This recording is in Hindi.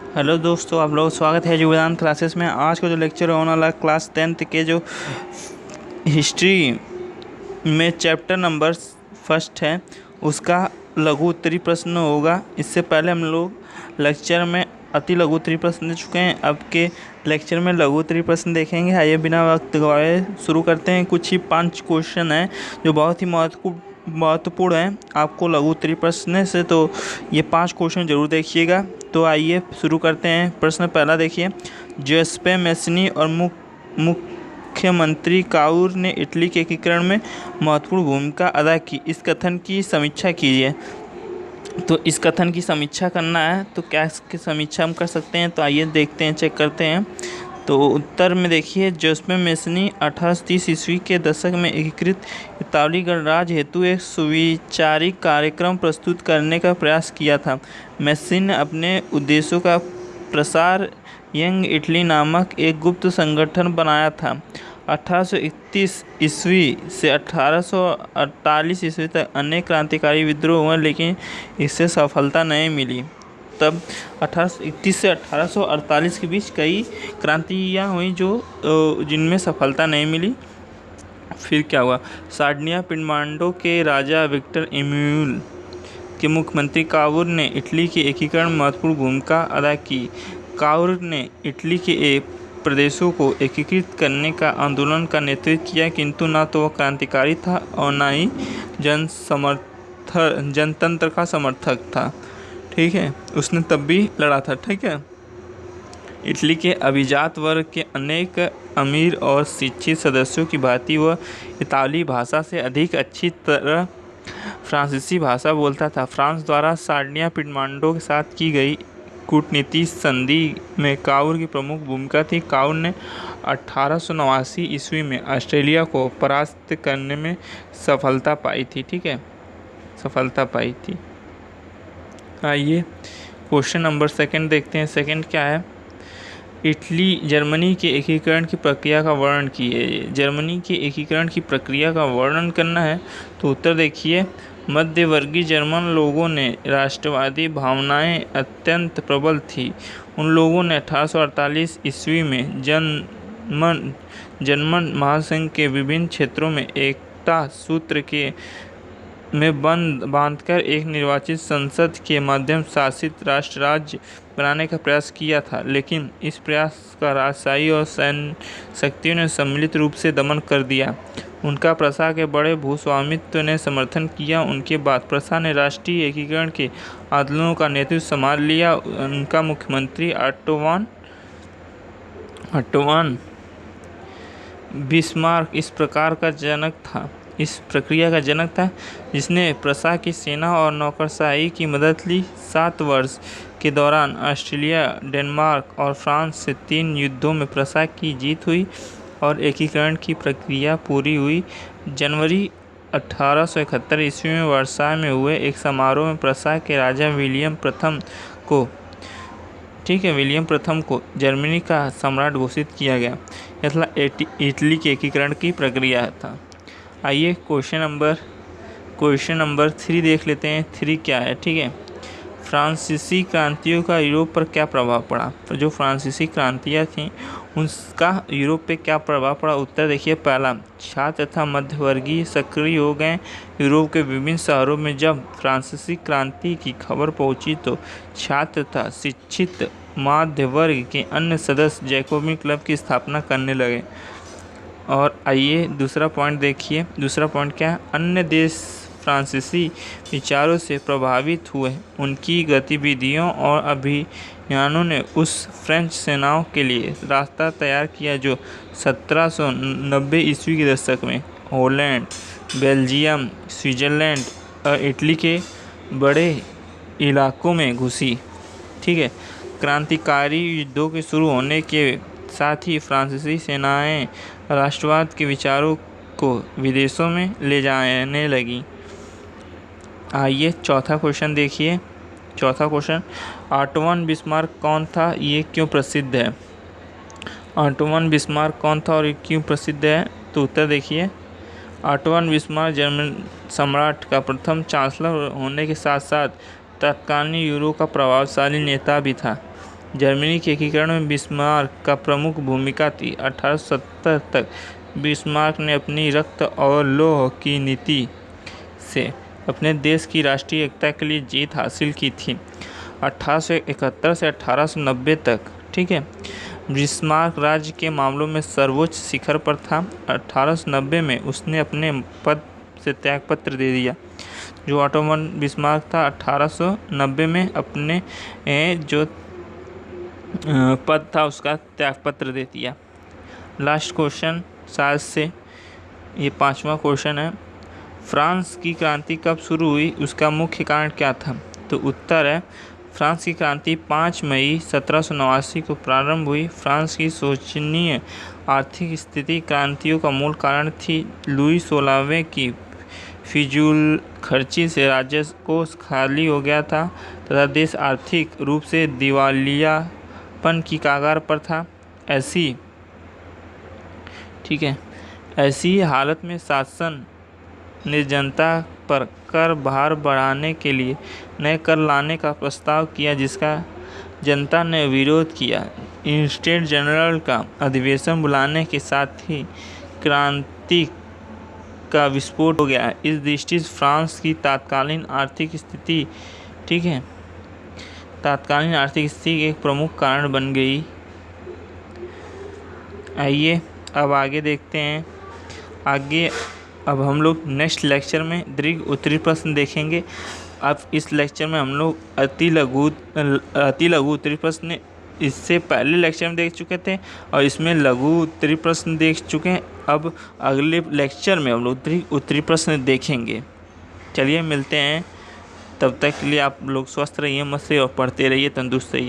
हेलो दोस्तों, आप लोग स्वागत है जीवदान क्लासेस में। आज का जो लेक्चर होने वाला क्लास 10th के जो हिस्ट्री में चैप्टर नंबर फर्स्ट है उसका लघु उत्तरी प्रश्न होगा। इससे पहले हम लोग लेक्चर में अति लघु उत्तरी प्रश्न दे चुके हैं। अब के लेक्चर में लघु उत्तरी प्रश्न देखेंगे। आइए बिना वक्त गवाए शुरू करते हैं। कुछ ही 5 क्वेश्चन हैं जो बहुत ही महत्वपूर्ण है आपको लघु उत्तरी प्रश्न से, तो ये 5 क्वेश्चन जरूर देखिएगा। तो आइए शुरू करते हैं। प्रश्न पहला देखिए, ज्यूसेप्पे मैस्सिनी और मुख्यमंत्री काउर ने इटली के एकीकरण में महत्वपूर्ण भूमिका अदा की। इस कथन की समीक्षा कीजिए। तो इस कथन की समीक्षा करना है, तो क्या इसकी समीक्षा हम कर सकते हैं? तो आइए देखते हैं, चेक करते हैं। तो उत्तर में देखिए, ज्यूसेप्पे मैस्सिनी 1830 ईस्वी के दशक में एकीकृत इतालवी गणराज्य हेतु एक सुविचारिक कार्यक्रम प्रस्तुत करने का प्रयास किया था। मैस्सिनी ने अपने उद्देश्यों का प्रसार यंग इटली नामक एक गुप्त संगठन बनाया था। 1831 ईस्वी से 1848 ईस्वी तक अनेक क्रांतिकारी विद्रोह हुए, लेकिन इससे सफलता नहीं मिली। तब 1831 से 1848 के बीच कई क्रांतियाँ हुई जिनमें सफलता नहीं मिली। फिर क्या हुआ? सार्डिनिया पिडमांटो के राजा विक्टर एम्यूल के मुख्यमंत्री काउर ने इटली के एकीकरण में महत्वपूर्ण भूमिका अदा की। काउर ने इटली के प्रदेशों को एकीकृत करने का आंदोलन का नेतृत्व किया, किंतु न तो वह क्रांतिकारी था और न ही जनतंत्र का समर्थक था। ठीक है, उसने तब भी लड़ा था। ठीक है, इटली के अभिजात वर्ग के अनेक अमीर और शिक्षित सदस्यों की भांति वह इतालवी भाषा से अधिक अच्छी तरह फ्रांसीसी भाषा बोलता था। फ्रांस द्वारा सार्डिनिया पिडमांटो के साथ की गई कूटनीतिक संधि में काउर की प्रमुख भूमिका थी। काउर ने 1889 ईस्वी में ऑस्ट्रेलिया को परास्त करने में सफलता पाई थी। ठीक है, सफलता पाई थी। आइए क्वेश्चन नंबर सेकंड देखते हैं। सेकंड क्या है? इटली जर्मनी के एकीकरण की प्रक्रिया का वर्णन कीजिए। जर्मनी के एकीकरण की प्रक्रिया का वर्णन करना है, तो उत्तर देखिए, मध्यवर्गीय जर्मन लोगों ने राष्ट्रवादी भावनाएं अत्यंत प्रबल थी। उन लोगों ने 1848 ईस्वी में जर्मन महासंघ के विभिन्न क्षेत्रों में एकता सूत्र के में बांधकर एक निर्वाचित संसद के माध्यम शासित राष्ट्र राज्य बनाने का प्रयास किया था, लेकिन इस प्रयास का राजशाही और सैन्य शक्तियों ने सम्मिलित रूप से दमन कर दिया। उनका प्रसा के बड़े भूस्वामित्व ने समर्थन किया। उनके बाद प्रसा ने राष्ट्रीय एकीकरण के आंदोलनों का नेतृत्व संभाल लिया। उनका मुख्यमंत्री ऑटोवान बिस्मार्क इस प्रक्रिया का जनक था, जिसने प्रसा की सेना और नौकरशाही की मदद ली। 7 वर्ष के दौरान ऑस्ट्रेलिया, डेनमार्क और फ्रांस से 3 युद्धों में प्रसा की जीत हुई और एकीकरण की प्रक्रिया पूरी हुई। जनवरी 1871 ईस्वी में वर्साय में हुए एक समारोह में प्रसा के राजा विलियम प्रथम को जर्मनी का सम्राट घोषित किया गया। यह था इटली के एकीकरण की प्रक्रिया था। आइए क्वेश्चन नंबर 3 देख लेते हैं। 3 क्या है? ठीक है, फ्रांसीसी क्रांतियों का यूरोप पर क्या प्रभाव पड़ा? तो जो फ्रांसीसी क्रांतियाँ थीं उनका यूरोप पे क्या प्रभाव पड़ा? उत्तर देखिए, पहला, छात्र तथा मध्यवर्गीय सक्रिय हो गए। यूरोप के विभिन्न शहरों में जब फ्रांसीसी क्रांति की खबर पहुंची तो छात्र तथा शिक्षित मध्य वर्ग के अन्य सदस्य जैकोबिन क्लब की स्थापना करने लगे। और आइए दूसरा पॉइंट देखिए। दूसरा पॉइंट क्या है? अन्य देश फ्रांसीसी विचारों से प्रभावित हुए। उनकी गतिविधियों और अभियानों ने उस फ्रेंच सेनाओं के लिए रास्ता तैयार किया जो 1790 ईस्वी के दशक में हॉलैंड, बेल्जियम, स्विट्जरलैंड और इटली के बड़े इलाकों में घुसी। ठीक है, क्रांतिकारी युद्धों के शुरू होने के साथ ही फ्रांसीसी सेनाएं राष्ट्रवाद के विचारों को विदेशों में ले जाने लगी। आइए चौथा क्वेश्चन देखिए। चौथा क्वेश्चन, ऑटोवान बिस्मार्क कौन था? ये क्यों प्रसिद्ध है? ऑटोवान बिस्मार्क कौन था और ये क्यों प्रसिद्ध है? तो उत्तर देखिए, ऑटोवान बिस्मार्क जर्मन सम्राट का प्रथम चांसलर होने के साथ साथ तत्कालीन यूरोप का प्रभावशाली नेता भी था। जर्मनी के एकीकरण में बिस्मार्क का प्रमुख भूमिका थी। 1870 तक बिस्मार्क ने अपनी रक्त और लौह की नीति से अपने देश की राष्ट्रीय एकता के लिए जीत हासिल की थी। 1871 से 1890 तक, ठीक है, बिस्मार्क राज्य के मामलों में सर्वोच्च शिखर पर था। 1890 में उसने अपने पद से त्यागपत्र दे दिया। जो ऑटोमन बिस्मार्क था 1890 में अपने जो पद था उसका त्यागपत्र दे दिया। लास्ट क्वेश्चन शायद से ये 5वां क्वेश्चन है। फ्रांस की क्रांति कब शुरू हुई, उसका मुख्य कारण क्या था? तो उत्तर है फ्रांस की क्रांति 5 मई 1789 को प्रारंभ हुई। फ्रांस की शोचनीय आर्थिक स्थिति क्रांतियों का मूल कारण थी। लुई 16वें की फिजूल खर्ची से राजस्व कोष खाली हो गया था तथा देश आर्थिक रूप से दिवालियापन की कगार पर था। ऐसी हालत में शासन ने जनता पर कर भार बढ़ाने के लिए नए कर लाने का प्रस्ताव किया, जिसका जनता ने विरोध किया। इंस्टेड जनरल का अधिवेशन बुलाने के साथ ही क्रांति का विस्फोट हो गया। इस दृष्टि से फ्रांस की तत्कालीन आर्थिक स्थिति, ठीक है, तत्कालीन आर्थिक स्थिति एक प्रमुख कारण बन गई। आइए अब आगे देखते हैं। आगे अब हम लोग नेक्स्ट लेक्चर में दीर्घ उत्तरी प्रश्न देखेंगे। अब इस लेक्चर में हम लोग अति लघु उत्तरी प्रश्न इससे पहले लेक्चर में देख चुके थे और इसमें लघु उत्तरी प्रश्न देख चुके हैं। अब अगले लेक्चर में हम लोग दीर्घ उत्तरी प्रश्न देखेंगे। चलिए मिलते हैं, तब तक के लिए आप लोग स्वस्थ रहिए, मस्त रहिए और पढ़ते रहिए, तंदुरुस्त रहिए।